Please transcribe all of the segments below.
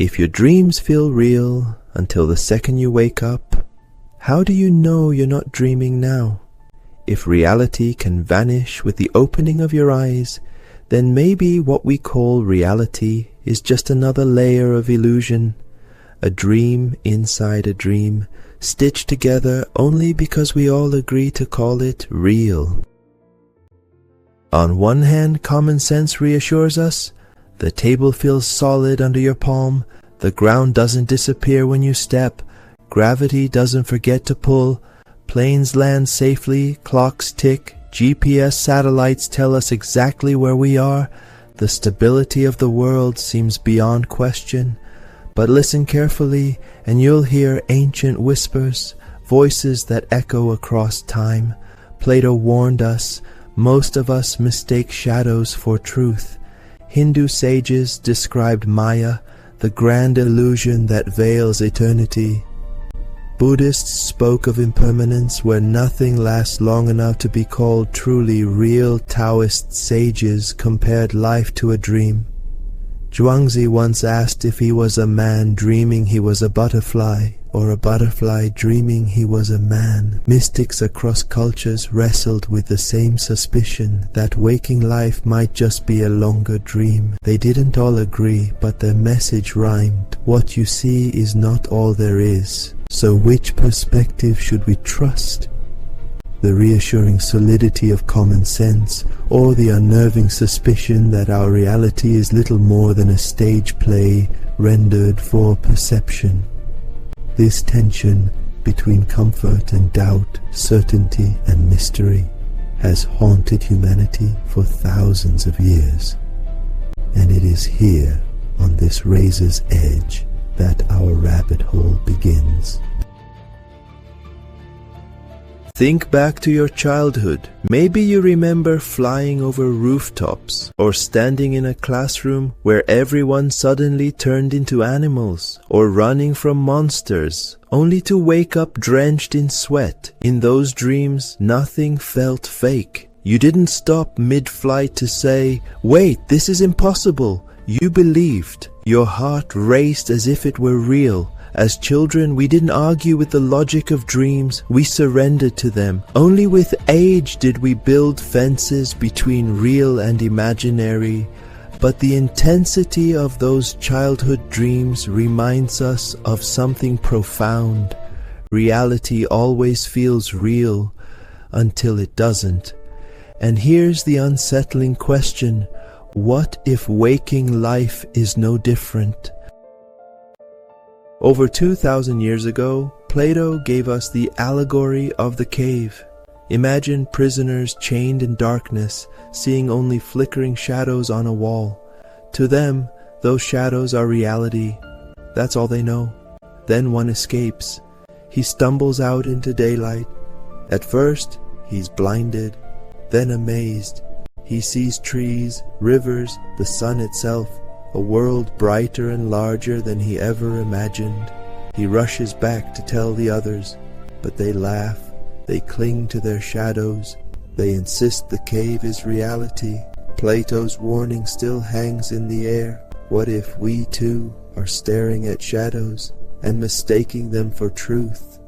If your dreams feel real until the second you wake up, how do you know you're not dreaming now? If reality can vanish with the opening of your eyes, then maybe what we call reality is just another layer of illusion, a dream inside a dream, stitched together only because we all agree to call it real. On one hand, common sense reassures us. The table feels solid under your palm, the ground doesn't disappear when you step, gravity doesn't forget to pull, planes land safely, clocks tick, GPS satellites tell us exactly where we are, the stability of the world seems beyond question. But listen carefully and you'll hear ancient whispers, voices that echo across time. Plato warned us, most of us mistake shadows for truth. Hindu sages described Maya, the grand illusion that veils eternity. Buddhists spoke of impermanence, where nothing lasts long enough to be called truly real. Taoist sages compared life to a dream. Zhuangzi once asked if he was a man dreaming he was a butterfly, or a butterfly dreaming he was a man. Mystics across cultures wrestled with the same suspicion that waking life might just be a longer dream. They didn't all agree, but their message rhymed. What you see is not all there is. So which perspective should we trust? The reassuring solidity of common sense, or the unnerving suspicion that our reality is little more than a stage play rendered for perception? This tension between comfort and doubt, certainty and mystery, has haunted humanity for thousands of years. And it is here, on this razor's edge, that our rabbit hole begins. Think back to your childhood. Maybe you remember flying over rooftops, or standing in a classroom where everyone suddenly turned into animals, or running from monsters, only to wake up drenched in sweat. In those dreams, nothing felt fake. You didn't stop mid-flight to say, "Wait, this is impossible." You believed. Your heart raced as if it were real. As children, we didn't argue with the logic of dreams, we surrendered to them. Only with age did we build fences between real and imaginary. But the intensity of those childhood dreams reminds us of something profound. Reality always feels real until it doesn't. And here's the unsettling question: what if waking life is no different? Over 2,000 years ago, Plato gave us the allegory of the cave. Imagine prisoners chained in darkness, seeing only flickering shadows on a wall. To them, those shadows are reality. That's all they know. Then one escapes. He stumbles out into daylight. At first, he's blinded, then amazed. He sees trees, rivers, the sun itself, a world brighter and larger than he ever imagined. He rushes back to tell the others, but they laugh, they cling to their shadows, they insist the cave is reality. Plato's warning still hangs in the air. What if we too are staring at shadows and mistaking them for truth?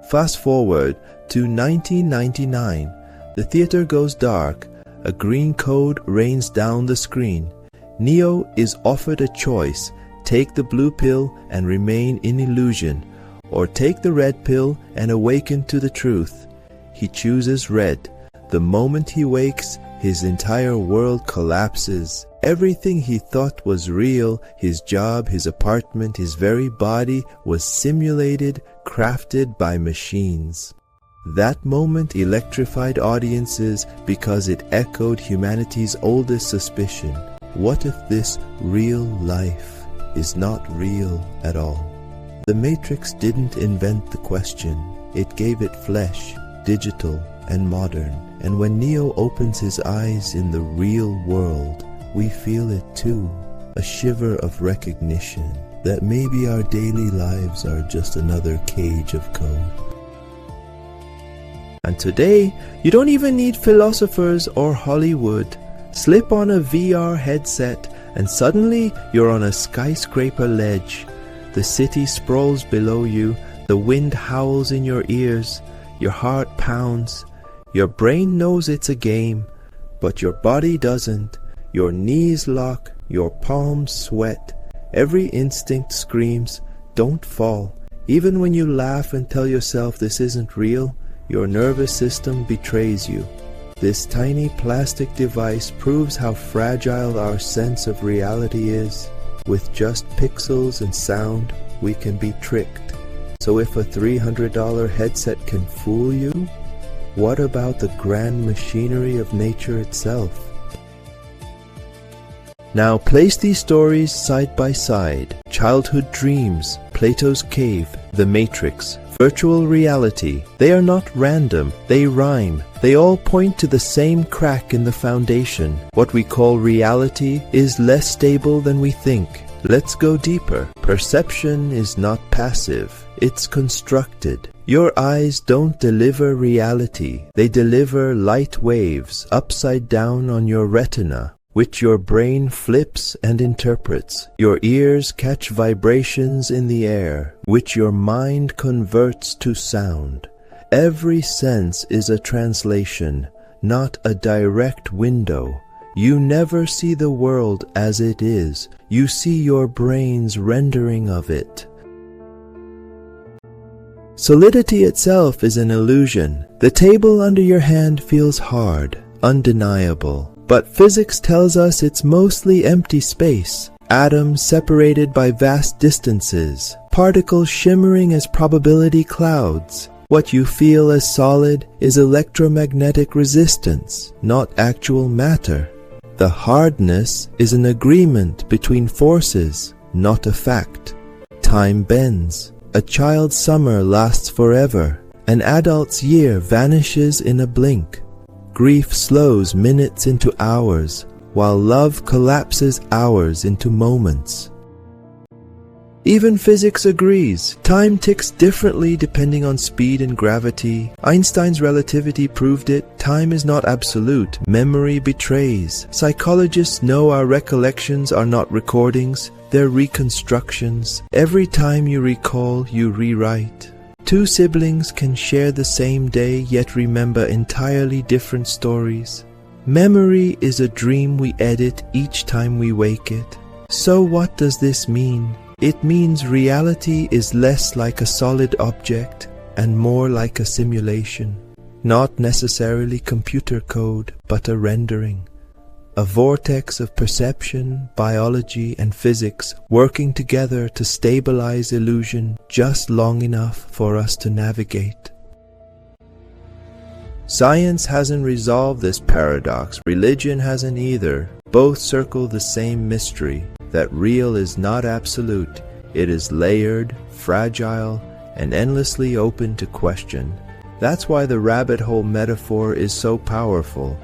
Fast forward to 1999. The theater goes dark. A green code rains down the screen. Neo is offered a choice: take the blue pill and remain in illusion, or take the red pill and awaken to the truth. He chooses red. The moment he wakes, his entire world collapses. Everything he thought was real, his job, his apartment, his very body, was simulated, crafted by machines. That moment electrified audiences because it echoed humanity's oldest suspicion. What if this real life is not real at all? The Matrix didn't invent the question. It gave it flesh, digital and modern. And when Neo opens his eyes in the real world, we feel it too. A shiver of recognition that maybe our daily lives are just another cage of code. And today, you don't even need philosophers or Hollywood. Slip on a VR headset and suddenly you're on a skyscraper ledge. The city sprawls below you, the wind howls in your ears, your heart pounds. Your brain knows it's a game, but your body doesn't. Your knees lock, your palms sweat. Every instinct screams, don't fall. Even when you laugh and tell yourself this isn't real, your nervous system betrays you. This tiny plastic device proves how fragile our sense of reality is. With just pixels and sound, we can be tricked. So if a $300 headset can fool you, what about the grand machinery of nature itself? Now place these stories side by side. Childhood dreams, Plato's cave, the Matrix, virtual reality. They are not random, they rhyme. They all point to the same crack in the foundation. What we call reality is less stable than we think. Let's go deeper. Perception is not passive, it's constructed. Your eyes don't deliver reality, they deliver light waves upside down on your retina, which your brain flips and interprets. Your ears catch vibrations in the air, which your mind converts to sound. Every sense is a translation, not a direct window. You never see the world as it is, you see your brain's rendering of it. Solidity itself is an illusion. The table under your hand feels hard, undeniable. But physics tells us it's mostly empty space, atoms separated by vast distances, particles shimmering as probability clouds. What you feel as solid is electromagnetic resistance, not actual matter. The hardness is an agreement between forces, not a fact. Time bends. A child's summer lasts forever. An adult's year vanishes in a blink. Grief slows minutes into hours, while love collapses hours into moments. Even physics agrees. Time ticks differently depending on speed and gravity. Einstein's relativity proved it. Time is not absolute. Memory betrays. Psychologists know our recollections are not recordings, they're reconstructions. Every time you recall, you rewrite. Two siblings can share the same day yet remember entirely different stories. Memory is a dream we edit each time we wake it. So what does this mean? It means reality is less like a solid object and more like a simulation. Not necessarily computer code, but a rendering. A vortex of perception, biology, and physics working together to stabilize illusion just long enough for us to navigate. Science hasn't resolved this paradox. Religion hasn't either. Both circle the same mystery, that real is not absolute. It is layered, fragile, and endlessly open to question. That's why the rabbit hole metaphor is so powerful.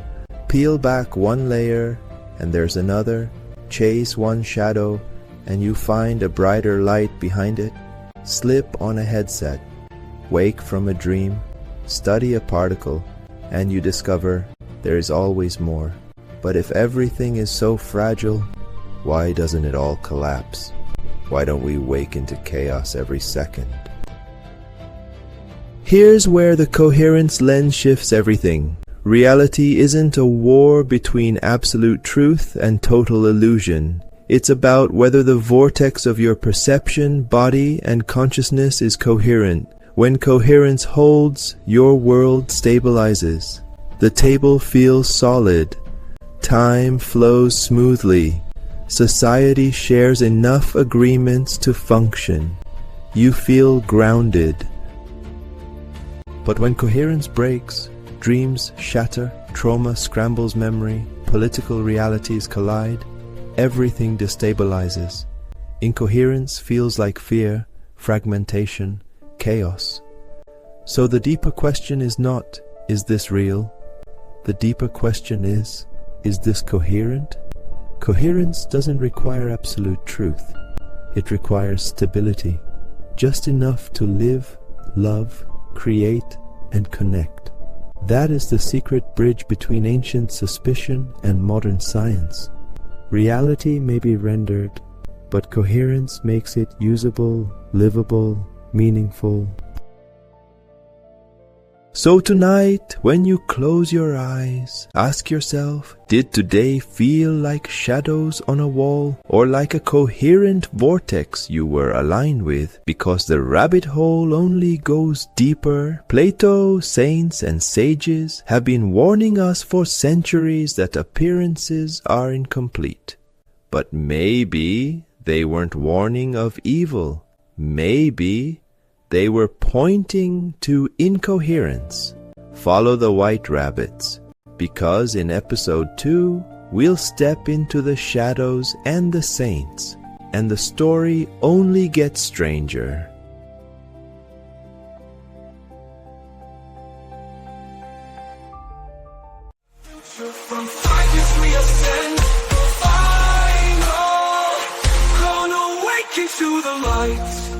Peel back one layer, and there's another. Chase one shadow, and you find a brighter light behind it. Slip on a headset, wake from a dream, study a particle, and you discover there is always more. But if everything is so fragile, why doesn't it all collapse? Why don't we wake into chaos every second? Here's where the coherence lens shifts everything. Reality isn't a war between absolute truth and total illusion. It's about whether the vortex of your perception, body, and consciousness is coherent. When coherence holds, your world stabilizes. The table feels solid. Time flows smoothly. Society shares enough agreements to function. You feel grounded. But when coherence breaks, dreams shatter, trauma scrambles memory, political realities collide, everything destabilizes. Incoherence feels like fear, fragmentation, chaos. So the deeper question is not, is this real? The deeper question is this coherent? Coherence doesn't require absolute truth. It requires stability, just enough to live, love, create, and connect. That is the secret bridge between ancient suspicion and modern science. Reality may be rendered, but coherence makes it usable, livable, meaningful. So tonight, when you close your eyes, ask yourself, did today feel like shadows on a wall, or like a coherent vortex you were aligned with, because the rabbit hole only goes deeper? Plato, saints, and sages have been warning us for centuries that appearances are incomplete. But maybe they weren't warning of evil. Maybe they were pointing to incoherence. Follow the white rabbits, because in episode 2, we'll step into the shadows and the saints, and the story only gets stranger. From fires we ascend, final, gonna awaken to the light.